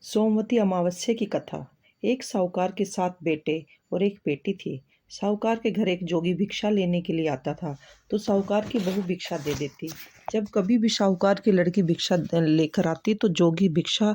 सोमवती अमावस्या की कथा। एक साहूकार के 7 बेटे और एक बेटी थी। साहूकार के घर एक जोगी भिक्षा लेने के लिए आता था, तो साहूकार की बहू भिक्षा दे देती। जब कभी भी साहूकार की लड़की भिक्षा लेकर आती तो जोगी भिक्षा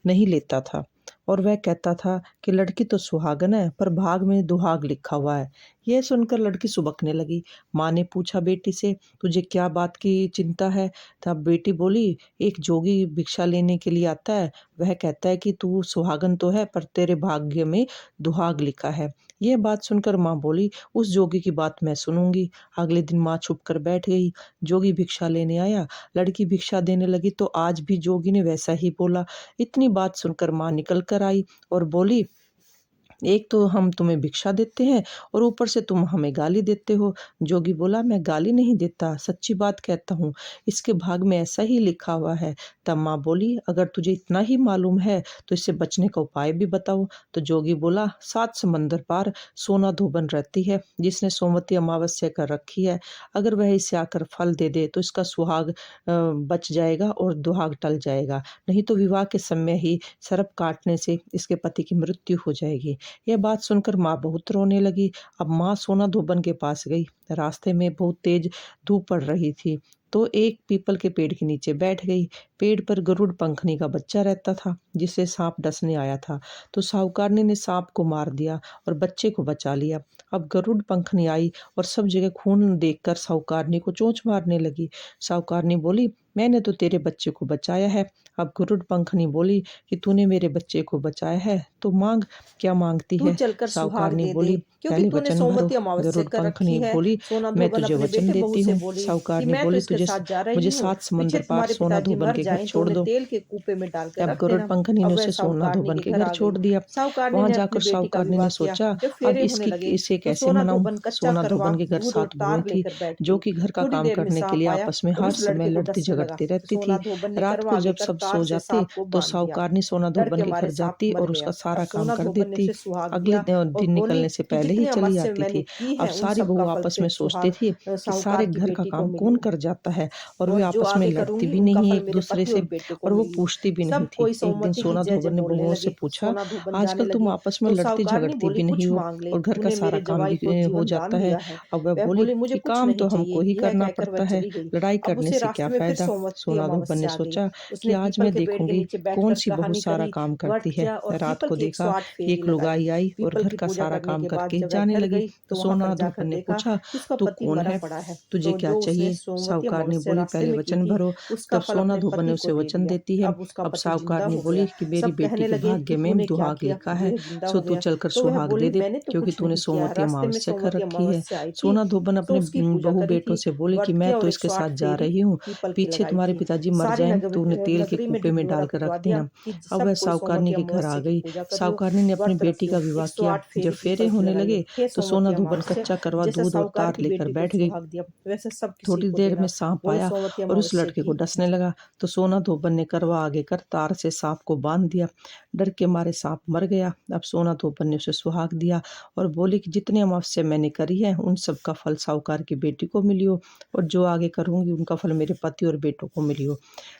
नहीं लेता था और वह कहता था कि लड़की तो सुहागन है, पर भाग में दुहाग लिखा हुआ है। यह सुनकर लड़की सुबकने लगी। माँ ने पूछा बेटी से, तुझे क्या बात की चिंता है? तब बेटी बोली, एक जोगी भिक्षा लेने के लिए आता है, वह कहता है कि तू सुहागन तो है, पर तेरे भाग्य में दुहाग लिखा है। यह बात सुनकर माँ बोली, उस जोगी की बात मैं सुनूंगी। अगले दिन माँ छुप कर बैठ गई। जोगी भिक्षा लेने आया, लड़की भिक्षा देने लगी तो आज भी जोगी ने वैसा ही बोला। इतनी बात सुनकर माँ निकल कर आई और बोली, एक तो हम तुम्हें भिक्षा देते हैं और ऊपर से तुम हमें गाली देते हो। जोगी बोला, मैं गाली नहीं देता, सच्ची बात कहता हूँ, इसके भाग में ऐसा ही लिखा हुआ है। तब माँ बोली, अगर तुझे इतना ही मालूम है तो इससे बचने का उपाय भी बताओ। तो जोगी बोला, 7 समंदर पार सोना धोबन रहती है, जिसने सोमवती अमावस्या कर रखी है। अगर वह इसे आकर फल दे दे तो इसका सुहाग बच जाएगा और दुहाग टल जाएगा, नहीं तो विवाह के समय ही सर्प काटने से इसके पति की मृत्यु हो जाएगी। यह बात सुनकर माँ बहुत रोने लगी। अब माँ सोना धोबन के पास गई। रास्ते में बहुत तेज धूप पड़ रही थी, तो एक पीपल के पेड़ के नीचे बैठ गई। पेड़ पर गरुड़ पंखनी का बच्चा रहता था, जिसे सांप डसने आया था। तो साहूकारनी ने सांप को मार दिया और बच्चे को बचा लिया। अब गरुड़ पंखनी आई और सब जगह खून देखकर साहूकारनी को चोंच मारने लगी। साहूकारनी बोली, मैंने तो तेरे बच्चे को बचाया है। अब गरुड़ पंखनी बोली कि तूने मेरे बच्चे को बचाया है तो मांग, क्या मांगती तू है? चलकर सुहाग साहूकारनी दे दे, बोली, क्योंकि पहले तूने वचन भरो। सोमवती अमावस्या गरुड़ कर रखी पंखनी है। बोली, सोना मैं धोबन तुझे अपने वचन बेटे बहू देती से हूँ। बोली कि साहूकारनी मैं तो बोली, इसके तुझे साथ जा मुझे रही हूँ, 7 पीछे समंदर पार तुम्हारे सोना पिताजी धोबन मर के घर जाएं तो छोड़ उन्हें दो। तेल के कूपे में डालकर अब रख गरुड़ देना। पंखनी ने अब वह उसे सोना साहूकारनी धोबन के के घर घर आ छोड़ गई। दिया। साहूकारनी वहां ने अपनी जाकर बेटी का साहूकारनी विवाह ने किया। सोचा, जब अब फेरे होने इसकी लगे इसे तो कैसे सोना मनाऊं। धोबन कच्चा सोना करवा धोबन के घर दूध और 7 बहू तार थी, लेकर बैठ जो गई। कि घर का थोड़ी काम देर में करने के लिए सांप आया आपस में और हर उस समय लड़के को लड़ती डसने लगा। झगड़ती रहती सोना थी। धोबन ने रात करवा को आगे जब कर सब तार सो से जाते सांप को तो बांध दिया। साहूकारनी सोना डर धोबन के के मारे घर सांप जाती मर और गया। उसका अब सारा काम सोना कर धोबन ने देती। उसे सुहाग अगले दिया और दिन बोली निकलने से कि पहले ही जितने चली अमावस्या आती मैंने थी। की अब है उन सारी सब बहू का फल आपस में तेरे सोचती सुहाग थी कि सारे साहूकार की घर का बेटी को काम मिली। कौन कर जाता है, और वे और जो आपस में आगे लड़ती करूंगी भी उनका नहीं फल एक मेरे दूसरे पति से और बेटे को और वो मिली। पूछती भी नहीं सब थी। कोई एक दिन सोमवती की सोना जय जय धोबन ने बोलने बहुओं से लगे। पूछा, सोना धोबन जाने आजकल तुम लगी आपस में तो लड़ती साहूकारनी झगड़ती बोली, भी नहीं कुछ हो मांग ले, और घर का तूने सारा मेरे काम जवाई भी को हो जीवन दान जाता है। दिया है। अब वह वह बोली बोली, मुझे कि कुछ काम नहीं तो चाहिए। हमको ही यह करना कहकर वह पड़ता है, चली गई। लड़ाई अब करने उसे से क्या रास्ते में फिर फायदा। सोमवती सोना धोबन ने अमावस्या आ गई। सोचा कि उसने आज पीपल मैं के पेड़ के देखूंगी नीचे कौन बैठकर सी बहू कहानी सारा करी। काम वह करती है। किया और रात पीपल को की देखा 108 कि फेरी एक लगाई। लुगाई आई और पीपल घर की का पूजा सारा करने काम के बाद करके जब वह जाने घर लगी। गई तो तो वहां पर सोना जाकर धोबन ने देखा पूछा, कि उसका तू पति कौन मरा है, पड़ा है। तुझे तो क्या जो उसने चाहिए? सोमवती साहूकारनी अमावस्या बोली, रास्ते पहले में की वचन थी, भरो। उसका तब फल सोना अपने धोबन ने पति उसे को दे वचन दिया। देती है। अब उसका अब पति जिंदा साहूकारनी हो बोली गया। कि मेरी सब बेटी कहने के लगे कि भाग्य में तूने क्या दुहाग किया, लिखा है, यह जिंदा सो हो तू गया। चलकर तो वह सुहाग दे बोली, दे, मैंने तो क्योंकि कुछ तूने नहीं किया। सोमवती रास्ते में अमावस्या कर सोमवती रखी है। अमावस्या आई थी सोना धोबन तो अपने उसकी पूजा बहू करी बेटों थी। से बोली कि व्रत मैं किया तो और इसके 108 साथ जा फेरी रही हूँ, पीपल की पीछे लगाई तुम्हारे थी। पिताजी मर सारी जाएं तो उन्हें तेल के नगरी में कूपे में ढिंढोरा डालकर पिटवा रख दिया देना। कि अब सब वह कोई साहूकारनी सोमवती के घर आ अमावस्या की गई। पूजा करियो, साहूकारनी ने अपनी व्रत बेटी का रखियो, विवाह किया। 108 जब फेरी फेरे पीपल की होने लगाइयो। लगे हे तो सोना सोमवती धोबन अमावस्या, कच्चा करवा जैसे दूध और साहूकार तार की लेकर बेटी को बैठ गई। सुहाग दिया वैसे सब किसी थोड़ी को देर में देना। सांप बोलो आया सोमवती और उस अमावस्या लड़के को की डसने लगा। तो सोना धोबन ने करवा आगे कर तार से सांप को बांध दिया। डर के मारे सांप मर गया। अब सोना धोबन ने उसे सुहाग दिया और बोली कि जितनी अमावस्या मैंने करी है उन सब का फल साहूकार की बेटी को मिलियो, और जो आगे करूंगी उनका फल मेरे पति और बेटों को मिलियो।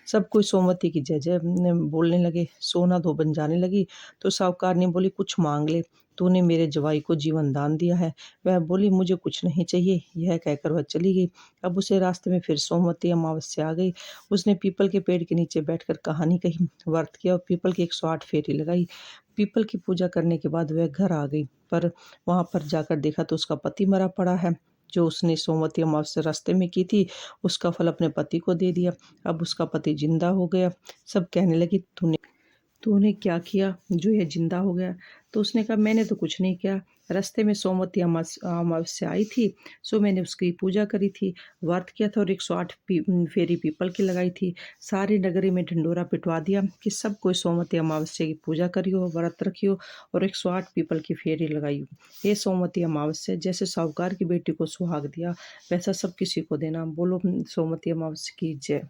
सब कोई सोमवती की जय जय बोलने लगे। सोना धोबन जाने लगी तो साहूकार ने बोली, कुछ मांग ले, तूने मेरे जवाई को जीवन दान दिया है। वह बोली, मुझे कुछ नहीं चाहिए। यह कहकर वह चली गई। अब उसे रास्ते में फिर सोमवती अमावस्या आ गई। उसने पीपल के पेड़ के नीचे बैठकर कहानी कही, व्रत किया और पीपल की 108 फेरी लगाई। पीपल की पूजा करने के बाद वह घर आ गई, पर वहां पर जाकर देखा तो उसका पति मरा पड़ा है। जो उसने सोमवती अमावस्या रास्ते में की थी, उसका फल अपने पति को दे दिया। अब उसका पति जिंदा हो गया। सब कहने लगी, तूने क्या किया जो ये जिंदा हो गया? तो उसने कहा, मैंने तो कुछ नहीं किया। रास्ते में सोमवती अमावस्या आई थी, सो मैंने उसकी पूजा करी थी, व्रत किया था और 108 फेरी पीपल की लगाई थी। सारी नगरी में ढिंडोरा पिटवा दिया कि सब कोई सोमवती अमावस्या की पूजा करियो, व्रत रखियो और 108 पीपल की फेरी लगाइयो। ये सोमवती अमावस्या, जैसे साहूकार की बेटी को सुहाग दिया वैसा सब किसी को देना। बोलो सोमवती अमावस्या की जय।